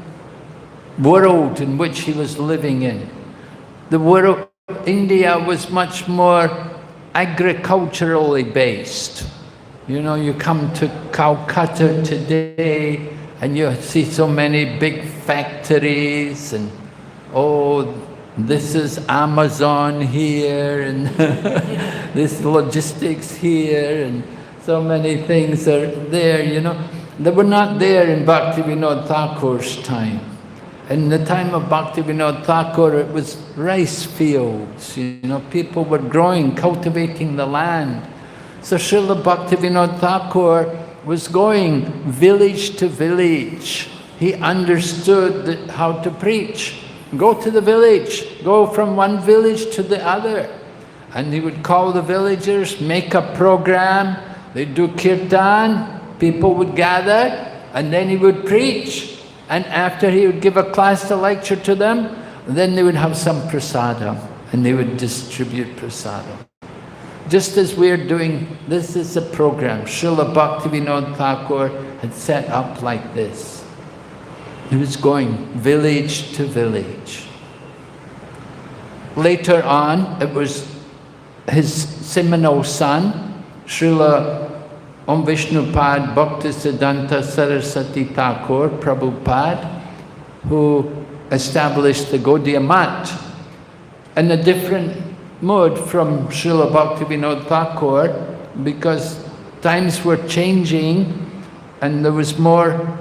world in which he was living in. The world, India was much more agriculturally based. You know, you come to Kolkata today and you see so many big factories and, oh, this is Amazon here and this logistics here and so many things are there, you know. They were not there in Bhaktivinoda Thakur's time. In the time of Bhaktivinoda Thakur, it was rice fields, you know, people were growing, cultivating the land. So Srila Bhaktivinoda Thakur was going village to village. He understood how to preach. Go to the village, go from one village to the other. And he would call the villagers, make a program, they'd do kirtan, people would gather, and then he would preach. And after he would give a class, a lecture to them, then they would have some prasadam, and they would distribute prasadam. Just as we're doing, this is a program. Srila Bhaktivinoda Thakur had set up like this. He was going village to village. Later on, it was his seminal son, Srila Om Vishnupad Bhaktisiddhanta Saraswati Thakur Prabhupada, who established the Gaudiya Math in a different mode from Srila Bhaktivinoda Thakur, because times were changing and there was more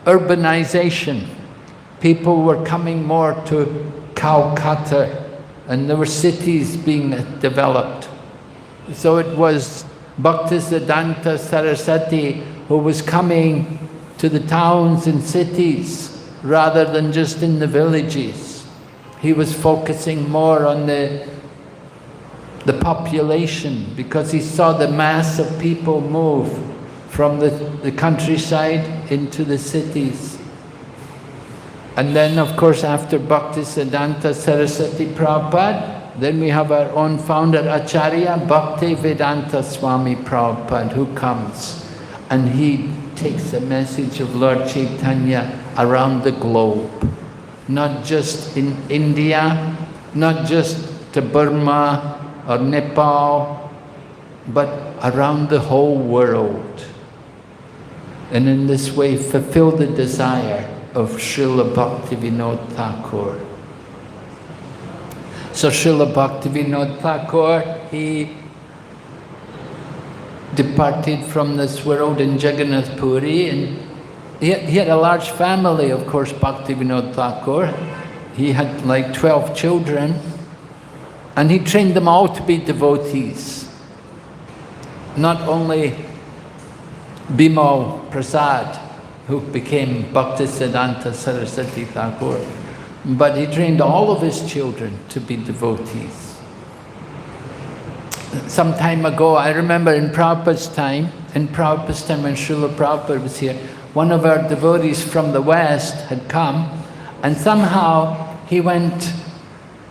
urbanization. People were coming more to Kolkata and there were cities being developed. So it was Bhaktisiddhanta Saraswati who was coming to the towns and cities rather than just in the villages. He was focusing more on the population, because he saw the mass of people move from the countryside into the cities. And then, of course, after Bhaktisiddhanta Saraswati Prabhupada, then we have our own founder, Acharya Bhaktivedanta Swami Prabhupada, who comes and he takes the message of Lord Chaitanya around the globe. Not just in India, not just to Burma or Nepal, but around the whole world. And in this way fulfill the desire of Srila Bhaktivinoda Thakur. So Srila Bhaktivinoda Thakur, he departed from this world in Jagannath Puri, and he had a large family, of course, Bhaktivinoda Thakur. He had like 12 children, and he trained them all to be devotees. Not only Bimal Prasad, who became Bhaktisiddhanta Saraswati Thakur, but he trained all of his children to be devotees. Some time ago, I remember in Prabhupada's time when Srila Prabhupada was here, one of our devotees from the West had come, and somehow he went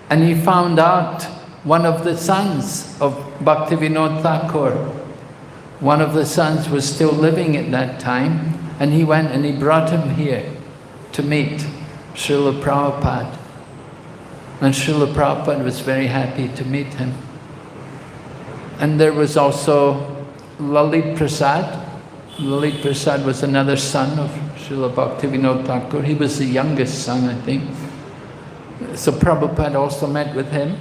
and he found out one of the sons of Bhaktivinoda Thakur. One of the sons was still living at that time, and he went and he brought him here to meet Srila Prabhupada. And Srila Prabhupada was very happy to meet him. And there was also Lalit Prasad. Lalit Prasad was another son of Srila Bhaktivinoda Thakur. He was the youngest son, I think. So Prabhupada also met with him.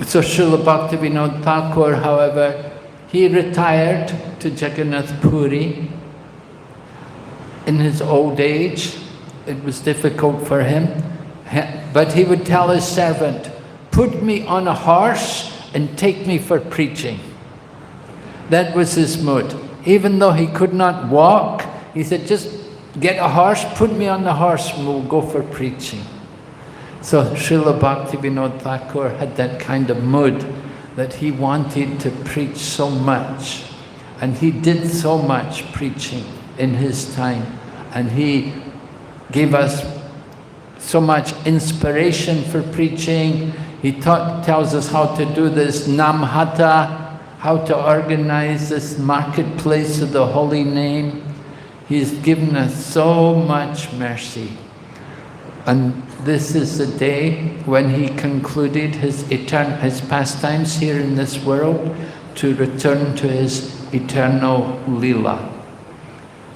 So Srila Bhaktivinoda Thakur, however, he retired to Jagannath Puri in his old age. It was difficult for him, but he would tell his servant, "Put me on a horse and take me for preaching." That was his mood. Even though he could not walk, he said, "Just get a horse, put me on the horse and we'll go for preaching." So Srila Bhaktivinoda Thakur had that kind of mood that he wanted to preach so much. And he did so much preaching in his time. And he gave us so much inspiration for preaching. He tells us how to do this namhata, how to organize this marketplace of the holy name. He's given us so much mercy. And this is the day when he concluded his pastimes here in this world to return to his eternal Leela.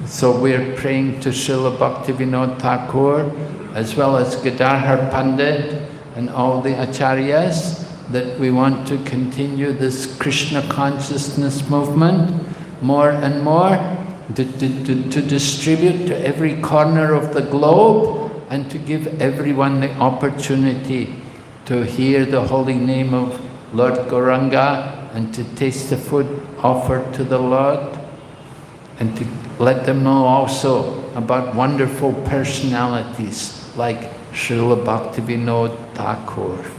So we're praying to Srila Bhaktivinoda Thakur, as well as Gadadhar Pandit and all the acharyas, that we want to continue this Krishna consciousness movement more and more, to distribute to every corner of the globe, and to give everyone the opportunity to hear the holy name of Lord Gauranga and to taste the food offered to the Lord, and to let them know also about wonderful personalities like Srila Bhaktivinoda Thakur.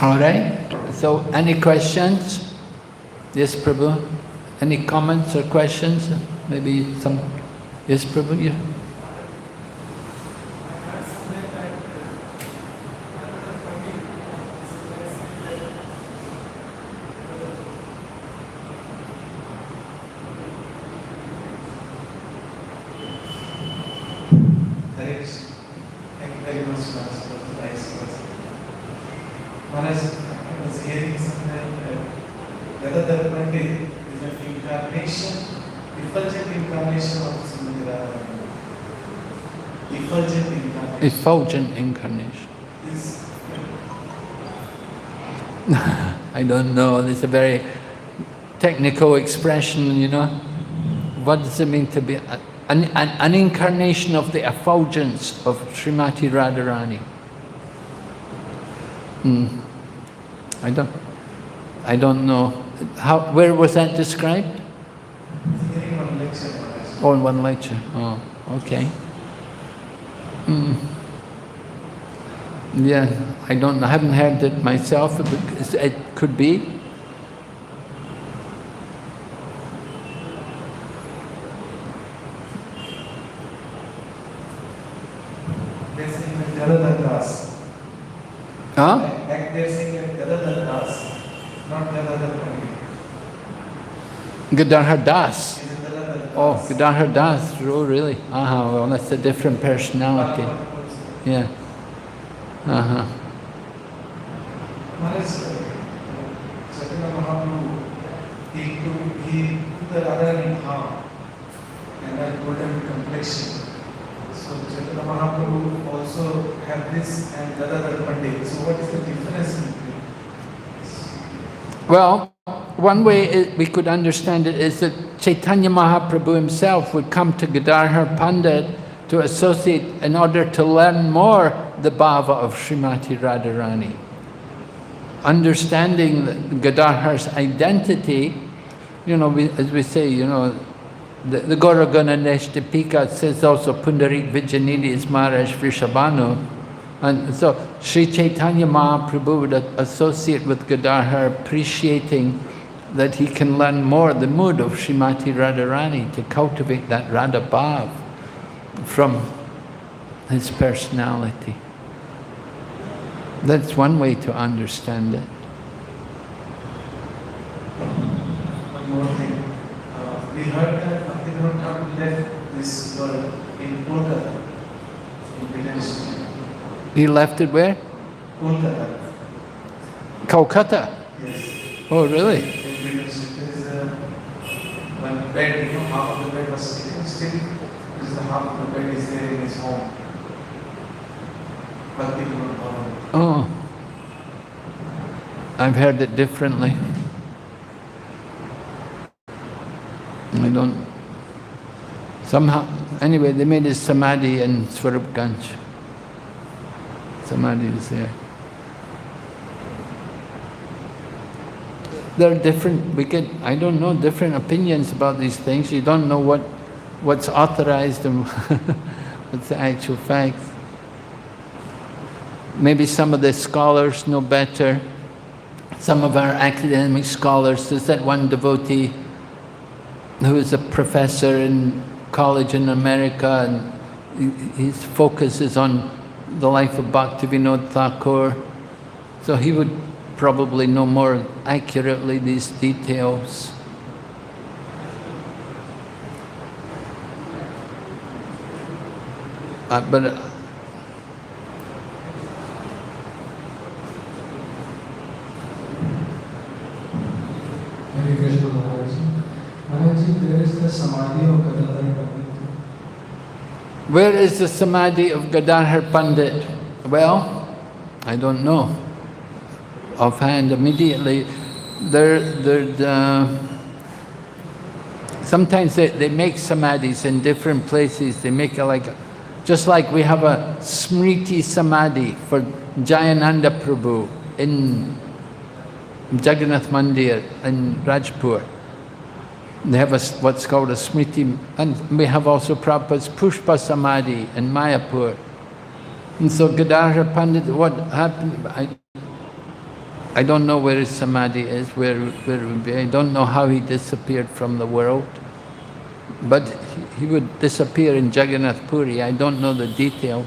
All right, so any questions? Yes, Prabhu? Any comments or questions? Maybe some? Yes, Prabhu? Yeah. Maharaj, I was hearing somewhere that Gadadhar Pandit is an incarnation, effulgent incarnation of Srimad Radharani. Effulgent incarnation. Effulgent incarnation. I don't know, it's a very technical expression, you know. What does it mean to be an incarnation of the effulgence of Srimati Radharani? I don't know. Where was that described? In one lecture. Oh, in one lecture. Oh, okay. Yeah, I haven't heard it myself. It could be. They're saying that Gadadhar Das. Huh? They're saying that Gadadhar Das, not Gadadhar Pandit. Gadadhar Das. Is it Gadadhar Das? Oh, Gadadhar Das. Oh, really? Well, that's a different personality. Yeah. Maharaj, Chaitanya Mahaprabhu, he put the Radharani harm and that golden complexion. So Chaitanya Mahaprabhu also have this and Gadadhar Pandit. So what is the difference between? Well, one way we could understand it is that Chaitanya Mahaprabhu himself would come to Gadadhar Pandit to associate in order to learn more the bhava of Srimati Radharani. Understanding Gadadhar's identity, you know, as we say, you know, the Gauragana Neshtapika says also Pundarik Vijayanidhi is Maharaj Vrishabhanu. And so Sri Chaitanya Mahaprabhu would associate with Gadadhar, appreciating that he can learn more the mood of Srimati Radharani, to cultivate that Radha Bhav from his personality. That's one way to understand it. One more thing. We heard that Bhaktivinoda Thakur left this world in Kolkata, in British. He left it where? Kolkata. Kolkata? Yes. Oh, really? In British. There is one bed, you know, half of the bed was taken. Still, there is the half of the bed is there in his home. Bhaktivinoda Thakur. Oh. I've heard it differently. I don't... Somehow... Anyway, they made his samadhi in Swarupganj. Samadhi is there. There are different... We get, I don't know, different opinions about these things. You don't know what's authorized and what's the actual facts. Maybe some of the scholars know better. Some of our academic scholars. There's that one devotee who is a professor in college in America, and his focus is on the life of Bhaktivinoda Thakur. So he would probably know more accurately these details. But Hare Krishna Maharaj. Maharaj, there is the Samadhi of Gadadhar Pandit. where is the Samadhi of Gadadhar Pandit? Well, I don't know. Offhand, immediately, sometimes they make Samadhis in different places. They make it just like we have a Smriti Samadhi for Jayananda Prabhu in Jagannath Mandir in Rajpur. They have what's called a Smriti, and we have also Prabhupada's Pushpa Samadhi in Mayapur. And so Gadadhar Pandit, what happened, I don't know where his Samadhi is, where it would be. I don't know how he disappeared from the world. But he would disappear in Jagannath Puri. I don't know the details.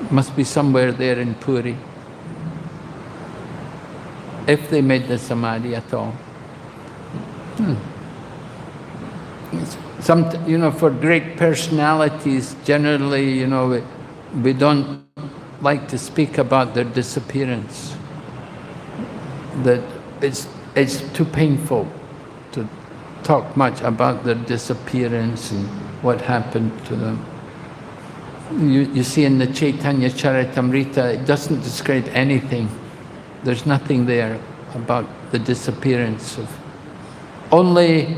Must be somewhere there in Puri, if they made the Samadhi at all. For great personalities, generally, we don't like to speak about their disappearance. That it's too painful to talk much about their disappearance and what happened to them. You see in the Chaitanya Charitamrita, it doesn't describe anything. There's nothing there about the disappearance of... Only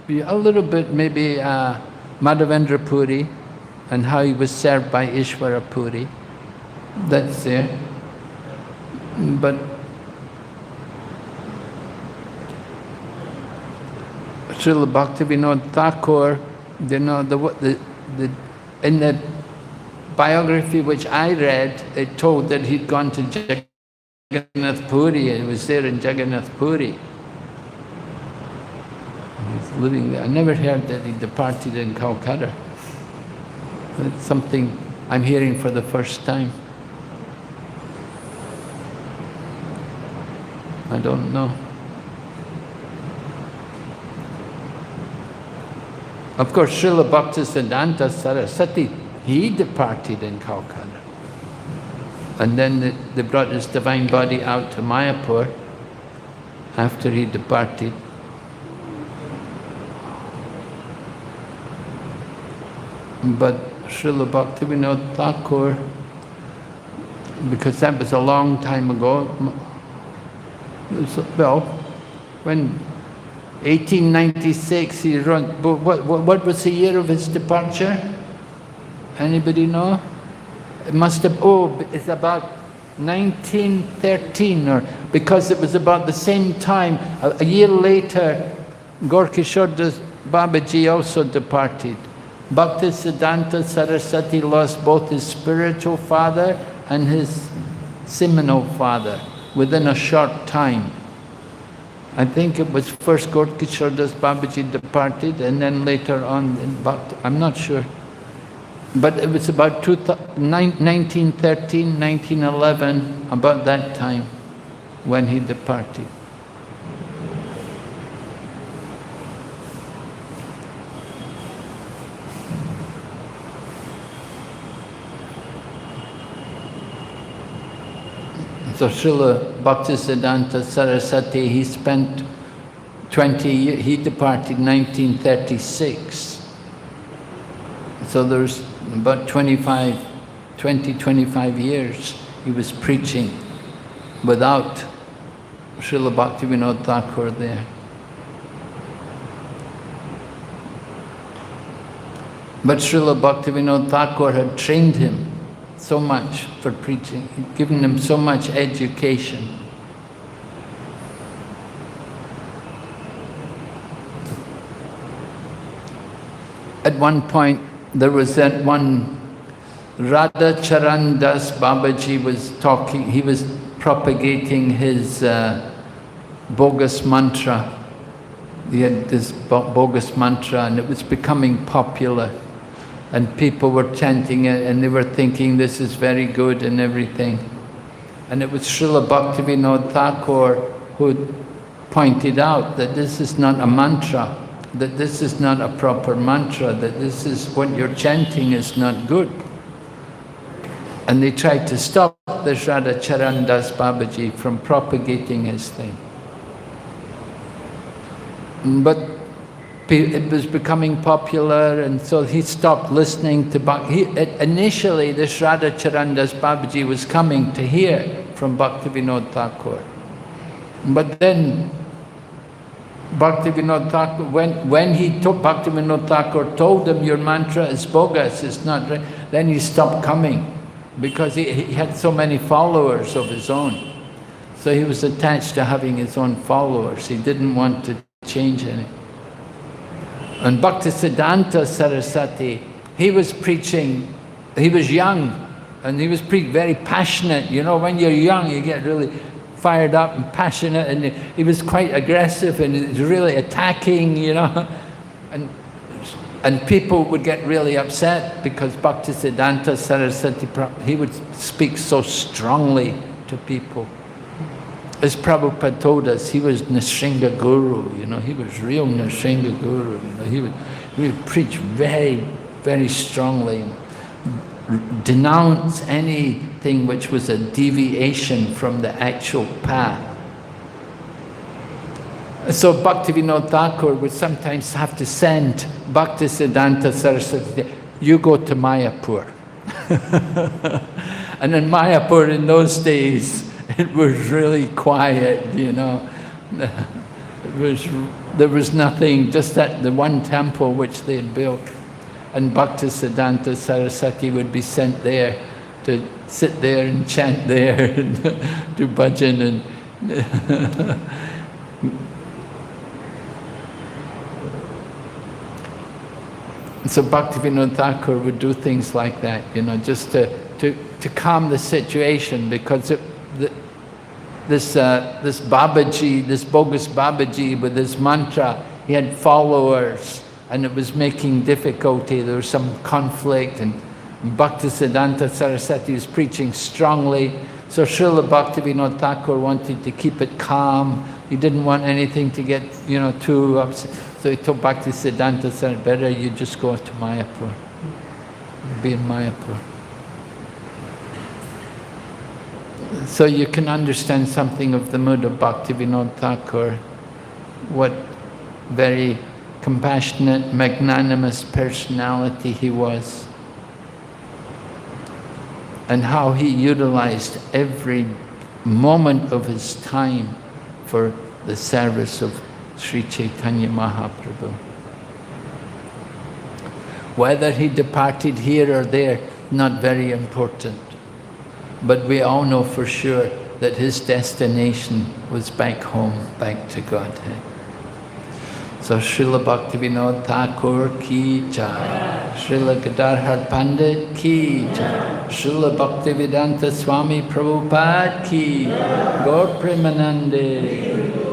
a little bit maybe Madhavendra Puri and how he was served by Ishvara Puri. That's there. But Srila Bhaktivinoda Thakur, in the biography which I read, it told that he'd gone to Jagannath Puri. He was there in Jagannath Puri. He's living there. I never heard that he departed in Kolkata. It's something I'm hearing for the first time. I don't know. Of course, Srila Bhaktisiddhanta Saraswati, he departed in Kolkata. And then they brought his divine body out to Mayapur after he departed. But Srila Bhaktivinoda Thakur, because that was a long time ago, well, when 1896 he run, what was the year of his departure? Anybody know? It must have, it's about 1913, because it was about the same time, a year later, Gaura-Kishora Babaji also departed. Bhaktisiddhanta Saraswati lost both his spiritual father and his seminal father within a short time. I think it was first Gaura-Kishora Babaji departed, and then later on, I'm not sure. But it was about 1913, 1911, about that time when he departed. So Srila Bhaktisiddhanta Saraswati, he spent 20 years, he departed in 1936. So there's about 25 years he was preaching without Srila Bhaktivinoda Thakur there. But Srila Bhaktivinoda Thakur had trained him so much for preaching, he'd given him so much education. At one point, there was that one Radha Charan Das Babaji was talking, he was propagating his bogus mantra. He had this bogus mantra and it was becoming popular. And people were chanting it and they were thinking this is very good and everything. And it was Srila Bhaktivinoda Thakur who pointed out that this is not a mantra, that this is not a proper mantra, that this is what you're chanting is not good. And they tried to stop the Radha Charan Das Babaji from propagating his thing. But it was becoming popular, and so he stopped listening to initially, this Radha Charan Das Babaji was coming to hear from Bhaktivinoda Thakur. But then Bhaktivinoda Thakur, when Bhaktivinoda Thakur told him, your mantra is bogus, it's not right, then he stopped coming, because he had so many followers of his own. So he was attached to having his own followers. He didn't want to change any. And Bhaktisiddhanta Saraswati, he was preaching, he was young, and he was very passionate. You know, when you're young, you get really fired up and passionate, and he was quite aggressive, and he was really attacking, you know. And people would get really upset because Bhaktisiddhanta Saraswati, he would speak so strongly to people. As Prabhupada told us, he was Nrsinga Guru, you know, he was real Nrsinga Guru, you know, he would preach very, very strongly, denounce anything which was a deviation from the actual path. So Bhaktivinoda Thakur would sometimes have to send Bhaktisiddhanta Saraswati, you go to Mayapur. And in Mayapur in those days, it was really quiet, you know. There was nothing, just that the one temple which they had built. And Bhaktisiddhanta Saraswati would be sent there to sit there and chant there and do bhajan and so Bhaktivinoda Thakur would do things like that, you know, just to calm the situation, because this Babaji, this bogus Babaji with his mantra, he had followers and it was making difficulty. There was some conflict, and Bhaktisiddhanta Saraswati was preaching strongly. So Srila Bhaktivinoda Thakur wanted to keep it calm. He didn't want anything to get, you know, too upset. So he told Bhaktisiddhanta Saraswati, better you just go to Mayapur, be in Mayapur. So you can understand something of the mood of Bhaktivinoda Thakur, what very compassionate, magnanimous personality he was, and how he utilized every moment of his time for the service of Sri Chaitanya Mahaprabhu. Whether he departed here or there, not very important. But we all know for sure that his destination was back home, back to Godhead. So Srila Bhaktivinoda Thakur ki jai, Srila Gadadhar Pandit ki jai, Srila Bhaktivedanta Swami Prabhupada ki, Gaur Premanande.